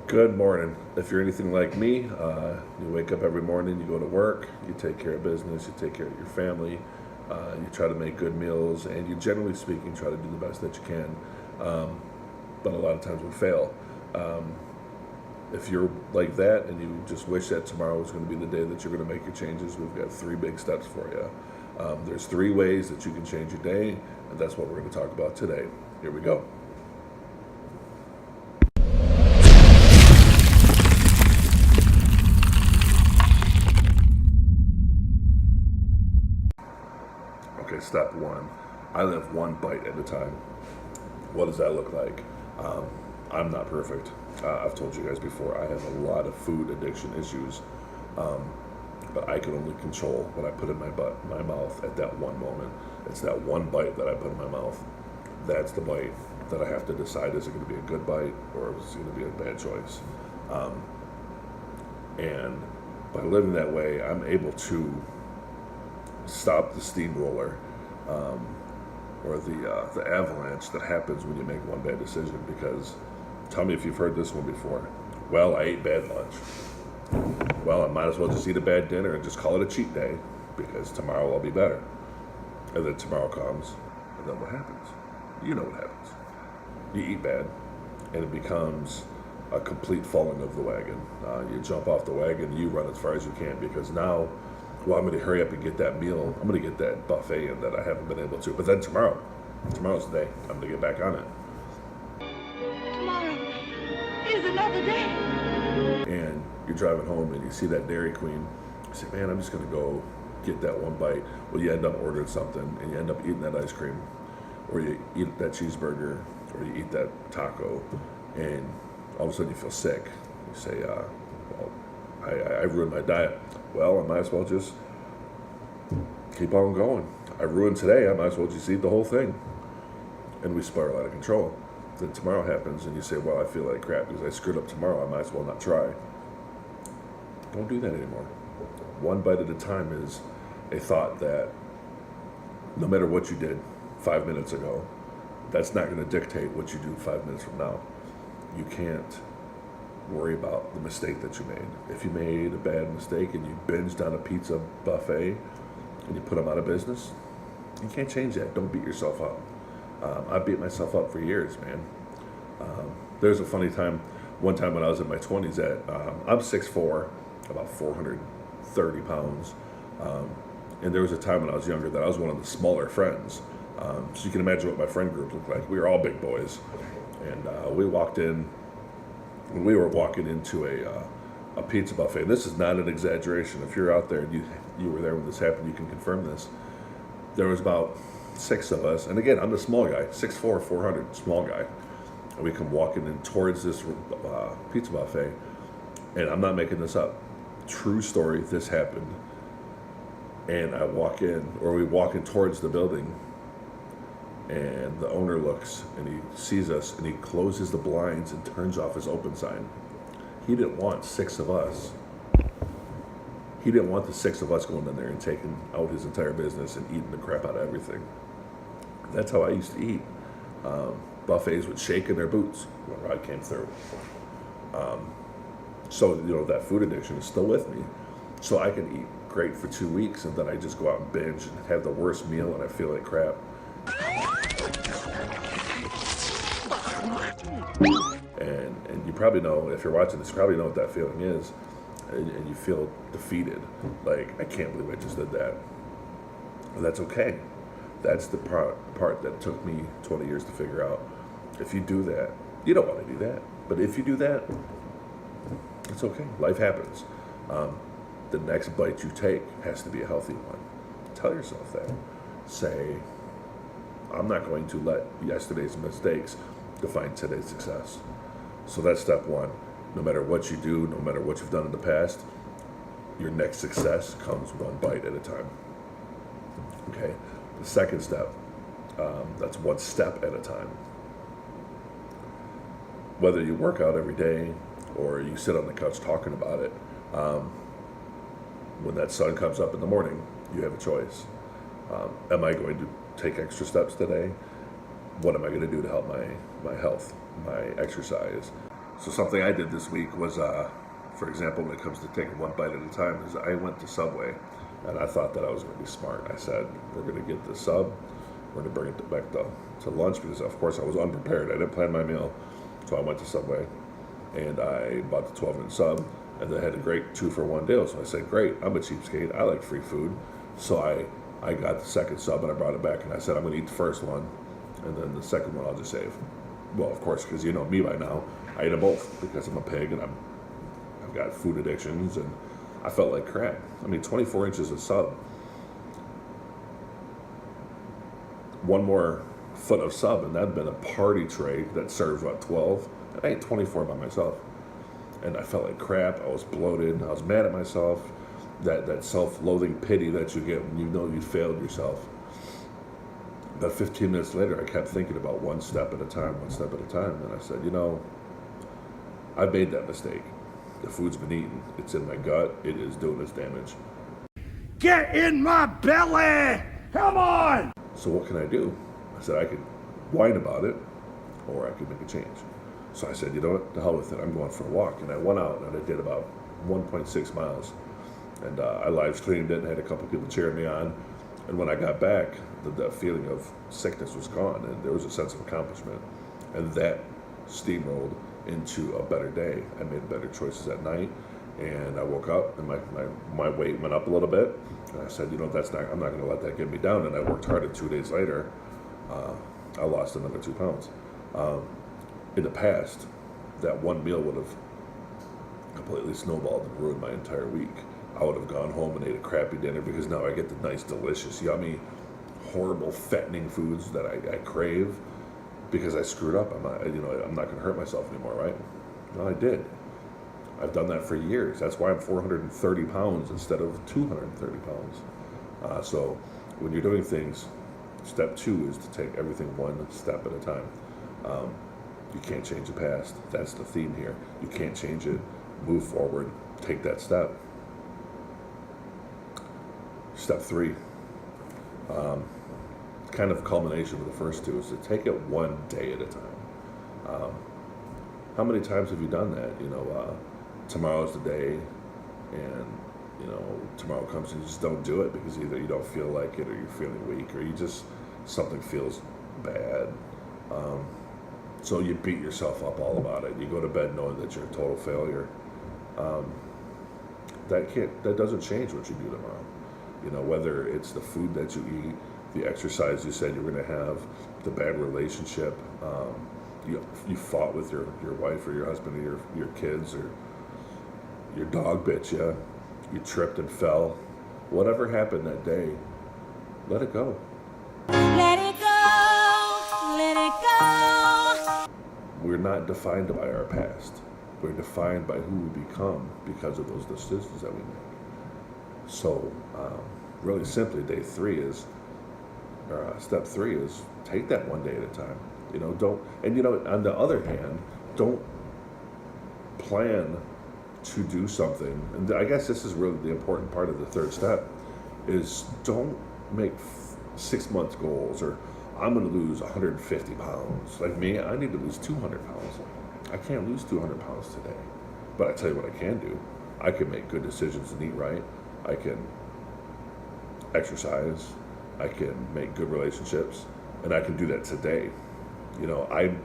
Good morning. If you're anything like me, you wake up every morning, you go to work, you take care of business, you take care of your family, you try to make good meals, and you generally speaking try to do the best that you can. Um, but a lot of times we fail. Um, if you're like that and you just wish that tomorrow was going to be the day that you're going to make your changes, we've got three big steps for you. There's three ways that you can change your day, and that's what we're going to talk about today. Here we go. Okay, step one. I live one bite at a time. What does that look like? Um, I'm not perfect. I've told you guys before, I have a lot of food addiction issues, um, but I can only control what I put in my mouth at that one moment. It's that one bite that I put in my mouth. That's the bite that I have to decide, is it going to be a good bite or is it going to be a bad choice? Um, and by living that way, I'm able to stop the steamroller, um, or the avalanche that happens when you make one bad decision. Because tell me if you've heard this one before. Well, I ate bad lunch. Well, I might as well just eat a bad dinner and just call it a cheat day because tomorrow I'll be better. And then tomorrow comes, and then what happens? You know what happens. You eat bad, and it becomes a complete falling of the wagon. You jump off the wagon, you run as far as you can because now, well, I'm going to hurry up and get that meal. I'm going to get that buffet in that I haven't been able to. But then tomorrow's the day. I'm going to get back on it. Tomorrow is another day. And you're driving home and you see that Dairy Queen. You say, man, I'm just going to go get that one bite. Well, you end up ordering something and you end up eating that ice cream, or you eat that cheeseburger, or you eat that taco, and all of a sudden you feel sick. You say, well, I ruined my diet. Well, I might as well just keep on going. I ruined today, I might as well just eat the whole thing. And we spiral out of control. Then tomorrow happens and you say, well, I feel like crap because I screwed up tomorrow, I might as well not try. Don't do that anymore. One bite at a time is a thought that no matter what you did 5 minutes ago, that's not going to dictate what you do 5 minutes from now. You can't worry about the mistake that you made. If you made a bad mistake and you binged on a pizza buffet and you put them out of business, you can't change that. Don't beat yourself up. I beat myself up for years, man. There's a funny time, one time when I was in my 20s that I'm 6'4", about 430 pounds. And there was a time when I was younger that I was one of the smaller friends. So you can imagine what my friend group looked like. We were all big boys. And we walked in, when we were walking into a pizza buffet, and this is not an exaggeration. If you're out there and you were there when this happened, you can confirm this. There was about six of us, and again, I'm the small guy, 6'4", 400, small guy. And we come walking in towards this pizza buffet, and I'm not making this up. True story, this happened. And I walk in, or we walk in towards the building, and the owner looks and he sees us and he closes the blinds and turns off his open sign. He didn't want six of us. He didn't want the six of us going in there and taking out his entire business and eating the crap out of everything. That's how I used to eat. Buffets would shake in their boots when I came through. So, that food addiction is still with me. So I can eat great for 2 weeks and then I just go out and binge and have the worst meal and I feel like crap. And you probably know, if you're watching this, you probably know what that feeling is. And you feel defeated. Like, I can't believe I just did that. And that's okay. That's the part that took me 20 years to figure out. If you do that, you don't want to do that. But if you do that, it's okay. Life happens. The next bite you take has to be a healthy one. Tell yourself that. Say, I'm not going to let yesterday's mistakes define today's success. So that's step one. No matter what you do, no matter what you've done in the past, your next success comes one bite at a time. Okay? The second step, that's one step at a time. Whether you work out every day or you sit on the couch talking about it, when that sun comes up in the morning, you have a choice. Am I going to take extra steps today? What am I going to do to help my health, my exercise? So something I did this week was, for example, when it comes to taking one bite at a time, is I went to Subway, and I thought that I was going to be smart. I said, we're going to get the sub, we're going to bring it back to lunch, because of course I was unprepared. I didn't plan my meal. So I went to Subway, and I bought the 12-inch sub, and they had a great 2-for-1 deal. So I said, great, I'm a cheapskate, I like free food. So I got the second sub, and I brought it back, and I said, I'm going to eat the first one, and then the second one I'll just save. Well, of course, because you know me by now, I ate them both because I'm a pig and I've got food addictions, and I felt like crap. I mean, 24 inches of sub. One more foot of sub, and that'd been a party tray that serves, what, 12? I ate 24 by myself. And I felt like crap. I was bloated. I was mad at myself. That self-loathing pity that you get when you know you failed yourself. About 15 minutes later, I kept thinking about one step at a time. And I said, you know, I made that mistake. The food's been eaten. It's in my gut. It is doing its damage. Get in my belly! Come on! So what can I do? I said I could whine about it, or I could make a change. So I said, you know what, the hell with it. I'm going for a walk. And I went out and I did about 1.6 miles. And I live streamed it and had a couple people cheering me on. And when I got back, the feeling of sickness was gone, and there was a sense of accomplishment. And that steamrolled into a better day. I made better choices at night, and I woke up, and my weight went up a little bit. And I said, you know, I'm not going to let that get me down. And I worked hard, and 2 days later, I lost another 2 pounds. In the past, that one meal would have completely snowballed and ruined my entire week. I would have gone home and ate a crappy dinner, because now I get the nice, delicious, yummy, horrible, fattening foods that I crave, because I screwed up. I'm not going to hurt myself anymore, right? No, I did. I've done that for years. That's why I'm 430 pounds instead of 230 pounds. So when you're doing things, step 2 is to take everything one step at a time. You can't change the past. That's the theme here. You can't change it. Move forward. Take that step. Step 3, kind of culmination of the first 2, is to take it one day at a time. How many times have you done that? You know, tomorrow's the day, and you know, tomorrow comes and you just don't do it because either you don't feel like it, or you're feeling weak, or you just, something feels bad. So you beat yourself up all about it. You go to bed knowing that you're a total failure. That doesn't change what you do tomorrow. You know, whether it's the food that you eat, the exercise you said you're going to have, the bad relationship, you fought with your wife or your husband or your kids, or your dog bit you, you tripped and fell. Whatever happened that day, let it go. Let it go, let it go. We're not defined by our past. We're defined by who we become because of those decisions that we make. So, really simply, step 3 is take that one day at a time. You know, on the other hand, don't plan to do something. And I guess this is really the important part of the 3rd step, is don't make 6-month goals, or I'm going to lose 150 pounds. Like me, I need to lose 200 pounds. I can't lose 200 pounds today. But I tell you what I can do. I can make good decisions and eat right. I can exercise. I can make good relationships. And I can do that today. You know, I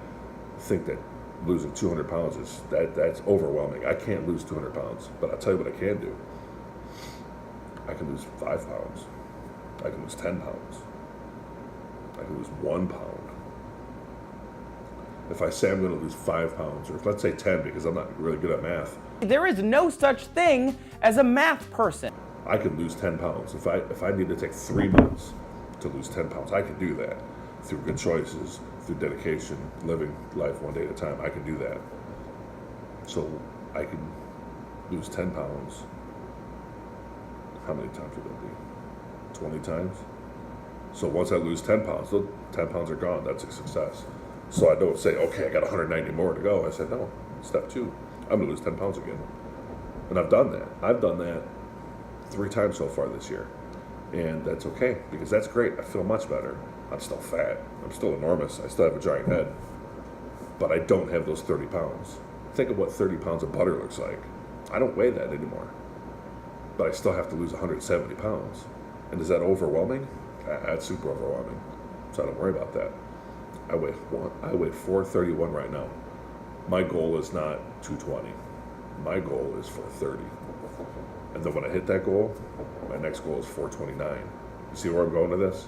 think that losing 200 pounds that's overwhelming. I can't lose 200 pounds. But I'll tell you what I can do. I can lose 5 pounds. I can lose 10 pounds. I can lose 1 pound. If I say I'm going to lose 5 pounds, or let's say 10, because I'm not really good at math. There is no such thing as a math person. I could lose 10 pounds. If I need to take 3 months to lose 10 pounds, I can do that through good choices, through dedication, living life one day at a time. I can do that. So I can lose 10 pounds. How many times would that be? 20 times? So once I lose 10 pounds, those 10 pounds are gone. That's a success. So I don't say, okay, I got 190 more to go. I said, no, step 2, I'm going to lose 10 pounds again. And I've done that. I've done that 3 times so far this year. And that's okay, because that's great. I feel much better. I'm still fat. I'm still enormous. I still have a giant head. But I don't have those 30 pounds. think of what 30 pounds of butter looks like. I don't weigh that anymore, but I still have to lose 170 pounds. And is that overwhelming? That's super overwhelming. So I don't worry about that. I weigh 431 right now. My goal is not 220. My goal is 430. And then when I hit that goal, my next goal is 429. You see where I'm going with this?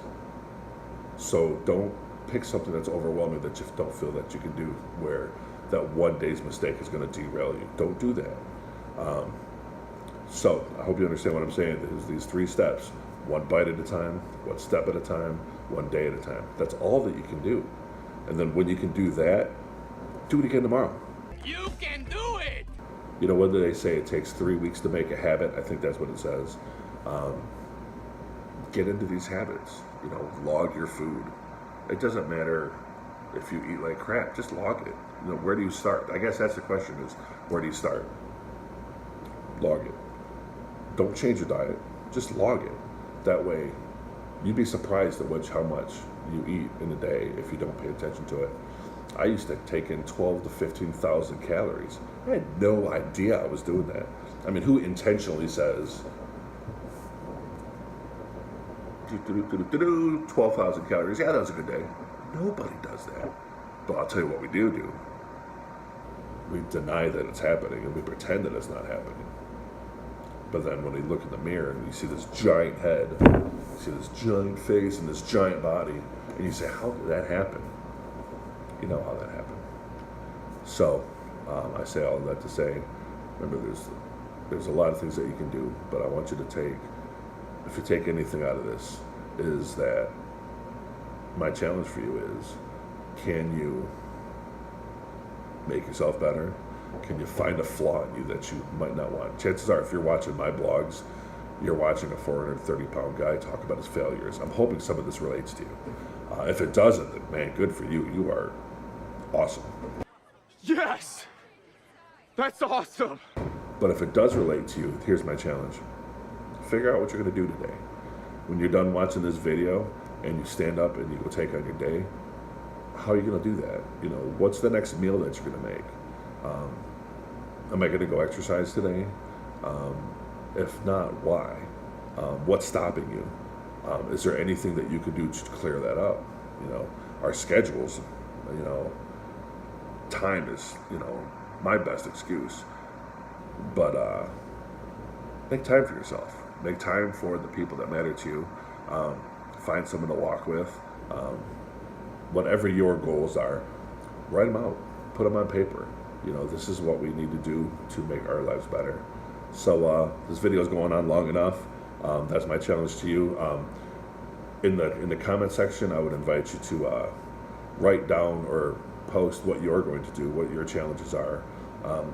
So don't pick something that's overwhelming that you don't feel that you can do, where that one day's mistake is going to derail you. Don't do that. So I hope you understand what I'm saying. There's these 3 steps: one bite at a time, one step at a time, one day at a time. That's all that you can do. And then when you can do that, do it again tomorrow. You can do it! You know, what do they say? It takes 3 weeks to make a habit. I think that's what it says. Get into these habits. You know, log your food. It doesn't matter if you eat like crap. Just log it. You know, where do you start? I guess that's the question: is where do you start? Log it. Don't change your diet. Just log it. That way, you'd be surprised at how much you eat in a day if you don't pay attention to it. I used to take in 12 to 15,000 calories. I had no idea I was doing that. I mean, who intentionally says 12,000 calories? Yeah, that was a good day. Nobody does that. But I'll tell you what we do. We deny that it's happening and we pretend that it's not happening. But then when you look in the mirror and you see this giant head, you see this giant face and this giant body, and you say, how did that happen? You know how that happened. So I say all of that to say, remember, there's a lot of things that you can do, but I want you to take, if you take anything out of this, is that my challenge for you is, can you make yourself better? Can you find a flaw in you that you might not want? Chances are, if you're watching my blogs, you're watching a 430-pound guy talk about his failures. I'm hoping some of this relates to you. If it doesn't, then man, good for you. You are awesome. Yes! That's awesome! But if it does relate to you, here's my challenge. Figure out what you're going to do today. When you're done watching this video and you stand up and you go take on your day, how are you going to do that? You know, what's the next meal that you're going to make? Am I going to go exercise today? If not, why? What's stopping you? Is there anything that you could do to clear that up? You know, our schedules, you know, time is, you know, my best excuse. But make time for yourself. Make time for the people that matter to you. Find someone to walk with. Whatever your goals are, write them out. Put them on paper. You know, this is what we need to do to make our lives better. So this video is going on long enough. That's my challenge to you. In the comment section, I would invite you to write down or post what you're going to do, what your challenges are,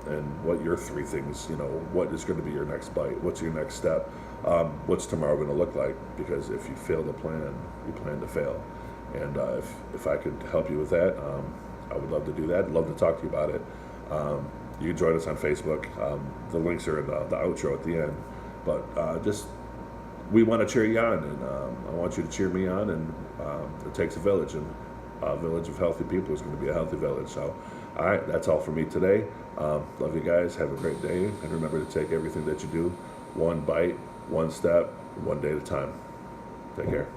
and what your 3 things, you know, what is going to be your next bite, what's your next step, what's tomorrow going to look like, because if you fail to plan, you plan to fail. And if I could help you with that, I would love to do that. I'd love to talk to you about it. You can join us on Facebook. The links are in the outro at the end. But we want to cheer you on, and I want you to cheer me on, and it takes a village, and a village of healthy people is going to be a healthy village. So, all right, that's all for me today. Love you guys. Have a great day, and remember to take everything that you do one bite, one step, one day at a time. Take care.